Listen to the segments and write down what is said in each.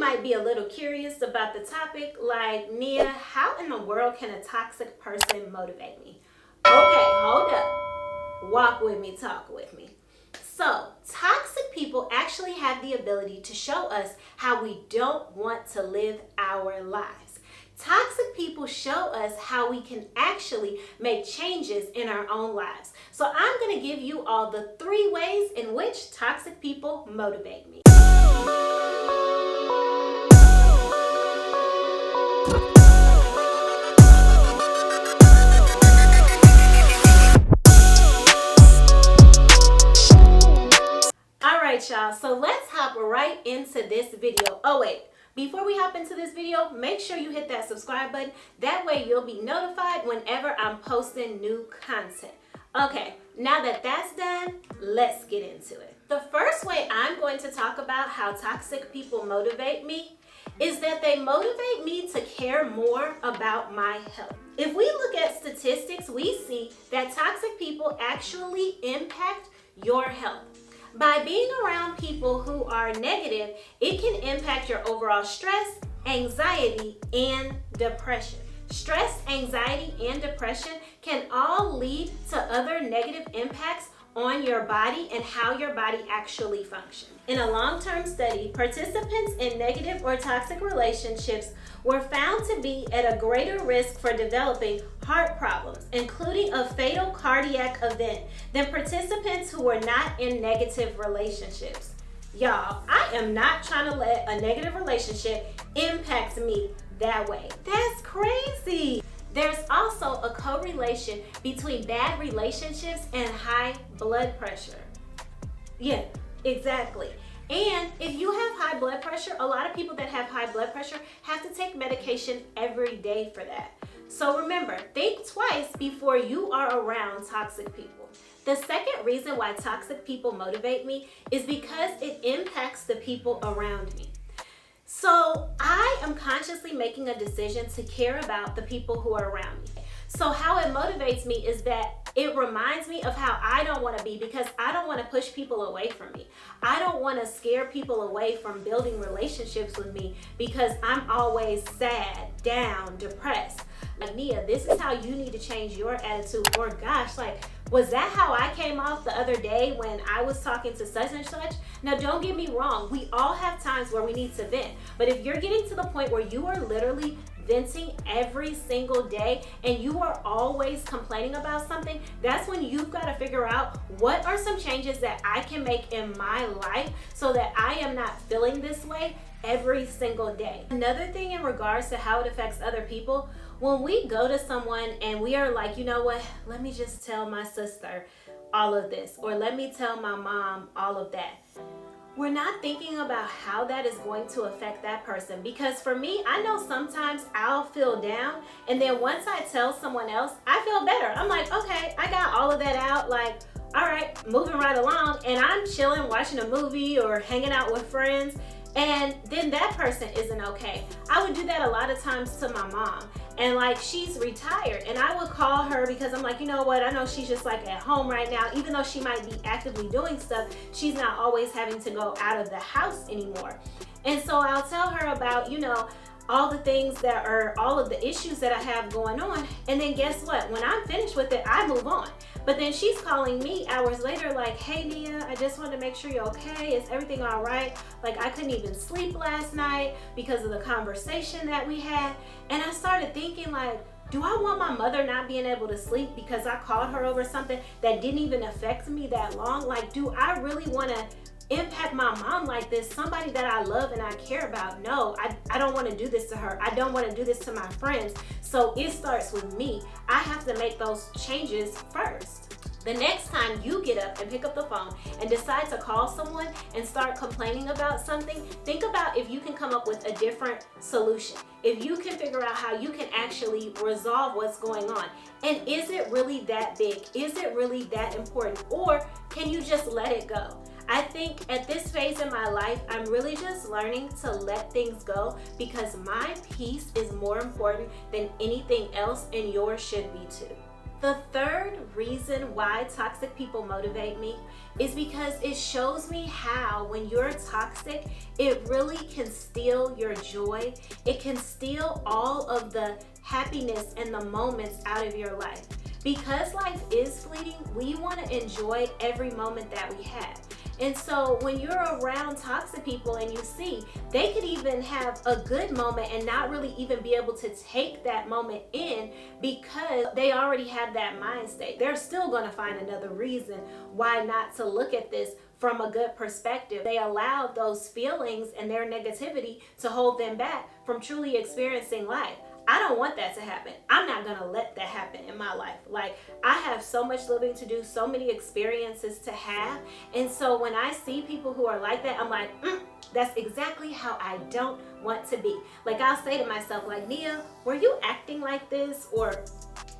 might be a little curious about the topic, like, Nia, how in the world can a toxic person motivate me? Okay, hold up. Walk with me, talk with me. So, toxic people actually have the ability to show us how we don't want to live our lives. Toxic people show us how we can actually make changes in our own lives. So I'm going to give you all the 3 ways in which toxic people motivate me. Alright y'all, so let's hop right into this video. Oh wait. Before we hop into this video, make sure you hit that subscribe button. That way you'll be notified whenever I'm posting new content. Okay, now that that's done, let's get into it. The first way I'm going to talk about how toxic people motivate me is that they motivate me to care more about my health. If we look at statistics, we see that toxic people actually impact your health. By being around people who are negative, it can impact your overall stress, anxiety, and depression. Stress, anxiety, and depression can all lead to other negative impacts on your body and how your body actually functions. In a long-term study, participants in negative or toxic relationships were found to be at a greater risk for developing heart problems, including a fatal cardiac event, than participants who were not in negative relationships. Y'all, I am not trying to let a negative relationship impact me that way. That's crazy. There's also a correlation between bad relationships and high blood pressure. Yeah, exactly. And if you have high blood pressure, a lot of people that have high blood pressure have to take medication every day for that. So remember, think twice before you are around toxic people. The second reason why toxic people motivate me is because it impacts the people around me. So I am consciously making a decision to care about the people who are around me. So how it motivates me is that it reminds me of how I don't want to be, because I don't want to push people away from me. I don't want to scare people away from building relationships with me because I'm always sad, down, depressed. Like, Nia, this is how you need to change your attitude. Or gosh, like, was that how I came off the other day when I was talking to such and such? Now, don't get me wrong. We all have times where we need to vent. But if you're getting to the point where you are literally venting every single day and you are always complaining about something, that's when you've got to figure out what are some changes that I can make in my life so that I am not feeling this way every single day. Another thing in regards to how it affects other people, when we go to someone and we are like, you know what, let me just tell my sister all of this, or let me tell my mom all of that, we're not thinking about how that is going to affect that person. Because for me, I know sometimes I'll feel down, and then once I tell someone else, I feel better. I'm like, okay, I got all of that out, like, all right, moving right along, and I'm chilling, watching a movie or hanging out with friends, and then that person isn't okay. I would do that a lot of times to my mom. And like, she's retired, and I would call her because I'm like, you know what, I know she's just like at home right now. Even though she might be actively doing stuff, she's not always having to go out of the house anymore. And so I'll tell her about, you know, all the things that are, all of the issues that I have going on. And then guess what? When I'm finished with it, I move on. But then she's calling me hours later like, hey Nia, I just wanted to make sure you're okay. Is everything all right? Like, I couldn't even sleep last night because of the conversation that we had. And I started thinking, like, do I want my mother not being able to sleep because I called her over something that didn't even affect me that long? Like, do I really want to impact my mom like this, somebody that I love and I care about? No, I don't want to do this to her. I don't want to do this to my friends. So it starts with me. I have to make those changes first. The next time you get up and pick up the phone and decide to call someone and start complaining about something, think about if you can come up with a different solution. If you can figure out how you can actually resolve what's going on. And is it really that big? Is it really that important? Or can you just let it go? I think at this phase in my life, I'm really just learning to let things go because my peace is more important than anything else, and yours should be too. The third reason why toxic people motivate me is because it shows me how when you're toxic, it really can steal your joy. It can steal all of the happiness and the moments out of your life. Because life is fleeting, we want to enjoy every moment that we have. And so when you're around toxic people and you see they could even have a good moment and not really even be able to take that moment in because they already have that mind state, they're still going to find another reason why not to look at this from a good perspective. They allow those feelings and their negativity to hold them back from truly experiencing life. I don't want that to happen. I'm not going to let that happen in my life. Like, I have so much living to do, so many experiences to have. And so when I see people who are like that, I'm like, that's exactly how I don't want to be. Like, I'll say to myself, like, Nia, were you acting like this? Or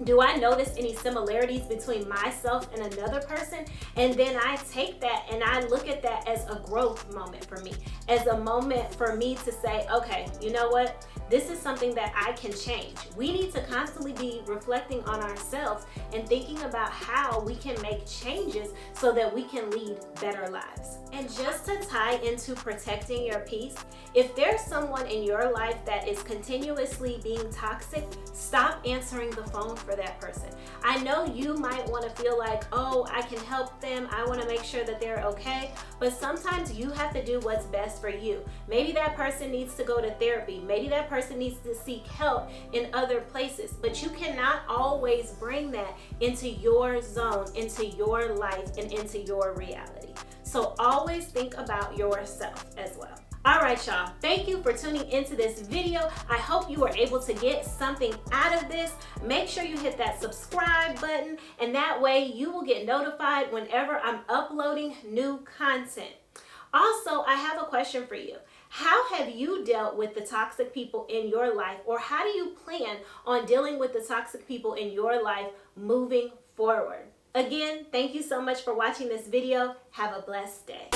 do I notice any similarities between myself and another person? And then I take that and I look at that as a growth moment for me, as a moment for me to say, okay, you know what? This is something that I can change. We need to constantly be reflecting on ourselves and thinking about how we can make changes so that we can lead better lives. And just to tie into protecting your peace, if there's someone in your life that is continuously being toxic, stop answering the phone for that person. I know you might want to feel like, oh, I can help them. I want to make sure that they're okay. But sometimes you have to do what's best for you. Maybe that person needs to go to therapy. Maybe that person needs to seek help in other places. But you cannot always bring that into your zone, into your life, and into your reality. So always think about yourself as well. All right, y'all. Thank you for tuning into this video. I hope you were able to get something out of this. Make sure you hit that subscribe button, and that way you will get notified whenever I'm uploading new content. Also, I have a question for you. How have you dealt with the toxic people in your life, or how do you plan on dealing with the toxic people in your life moving forward? Again, thank you so much for watching this video. Have a blessed day.